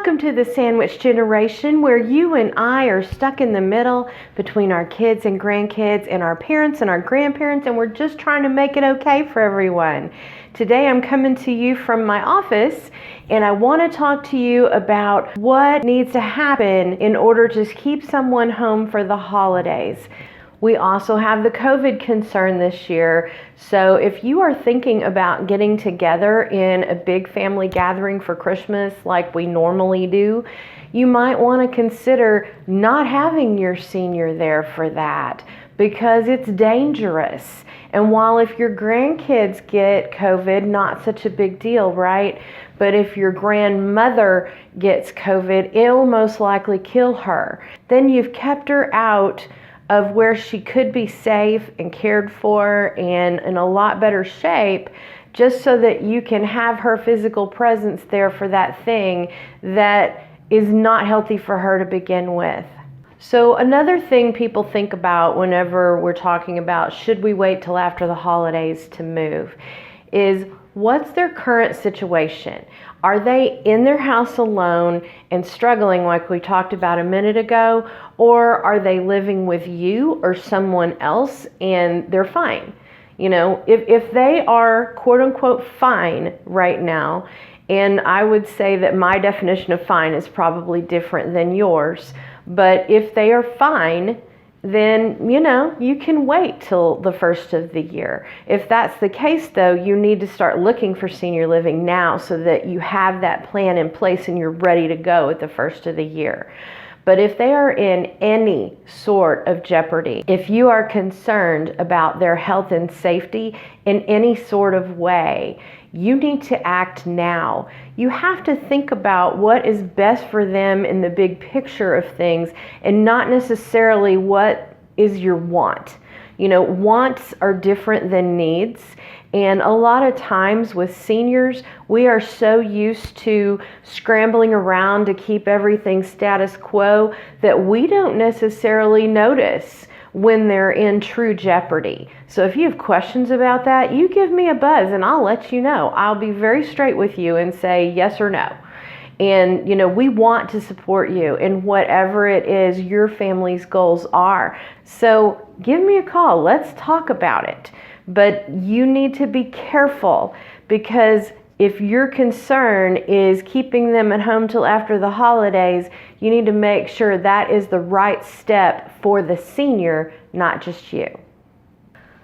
Welcome to the sandwich generation, where you and I are stuck in the middle between our kids and grandkids and our parents and our grandparents, and we're just trying to make it okay for everyone. Today I'm coming to you from my office, and I want to talk to you about what needs to happen in order to keep someone home for the holidays. We also have the COVID concern this year, so if you are thinking about getting together in a big family gathering for Christmas like we normally do, you might want to consider not having your senior there for that because it's dangerous. And while if your grandkids get COVID, not such a big deal, right? But if your grandmother gets COVID, it'll most likely kill her. Then you've kept her out of where she could be safe and cared for and in a lot better shape, just so that you can have her physical presence there for that thing that is not healthy for her to begin with. So another thing people think about whenever we're talking about should we wait till after the holidays to move is, what's their current situation? Are they in their house alone and struggling like we talked about a minute ago? Or are they living with you or someone else and they're fine? You know, if they are quote unquote fine right now, and I would say that my definition of fine is probably different than yours, but if they are fine, then, you know, you can wait till the first of the year. If that's the case, though, you need to start looking for senior living now so that you have that plan in place and you're ready to go at the first of the year. But if they are in any sort of jeopardy, if you are concerned about their health and safety in any sort of way, you need to act now. You have to think about what is best for them in the big picture of things and not necessarily what is your want. You know, wants are different than needs. And a lot of times with seniors, we are so used to scrambling around to keep everything status quo that we don't necessarily notice when they're in true jeopardy. So if you have questions about that, you give me a buzz and I'll let you know. I'll be very straight with you and say yes or no. And, you know, we want to support you in whatever it is your family's goals are. So give me a call. Let's talk about it. But you need to be careful, because if your concern is keeping them at home till after the holidays, you need to make sure that is the right step for the senior, not just you.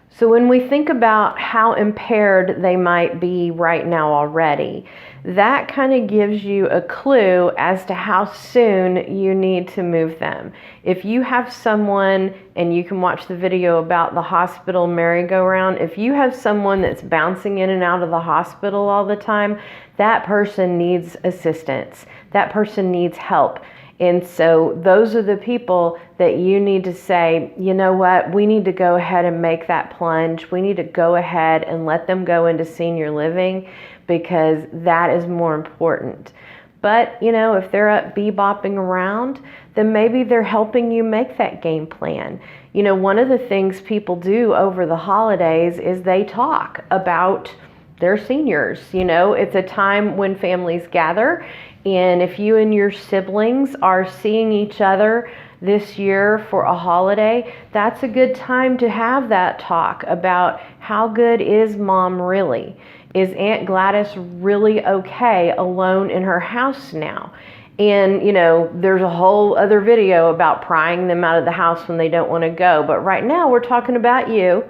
So when we think about how impaired they might be right now already, that kind of gives you a clue as to how soon you need to move them. If you have someone, and you can watch the video about the hospital merry-go-round, if you have someone that's bouncing in and out of the hospital all the time, that person needs assistance. That person needs help. And so those are the people that you need to say, you know what, we need to go ahead and make that plunge. We need to go ahead and let them go into senior living, because that is more important. But, you know, if they're up bebopping around, then maybe they're helping you make that game plan. You know, one of the things people do over the holidays is they talk about their seniors. You know, it's a time when families gather, and if you and your siblings are seeing each other this year for a holiday, that's a good time to have that talk about how good is mom really? Is Aunt Gladys really okay alone in her house now? And, you know, there's a whole other video about prying them out of the house when they don't want to go. But right now we're talking about you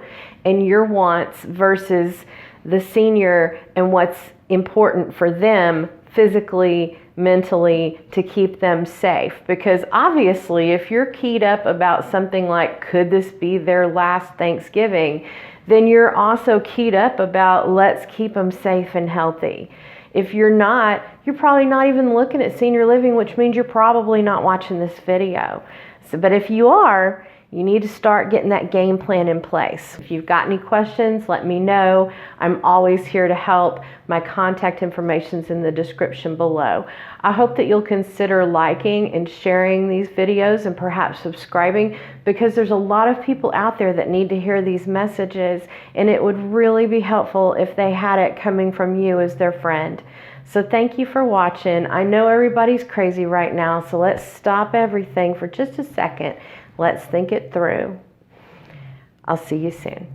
and your wants versus the senior and what's important for them physically, mentally, to keep them safe. Because obviously, if you're keyed up about something like, could this be their last Thanksgiving, then you're also keyed up about, let's keep them safe and healthy. If you're not, you're probably not even looking at senior living, which means you're probably not watching this video. So, but if you are, you need to start getting that game plan in place. If you've got any questions, let me know. I'm always here to help. My contact information is in the description below. I hope that you'll consider liking and sharing these videos and perhaps subscribing, because there's a lot of people out there that need to hear these messages, and it would really be helpful if they had it coming from you as their friend. So thank you for watching. I know everybody's crazy right now, so let's stop everything for just a second. Let's think it through. I'll see you soon.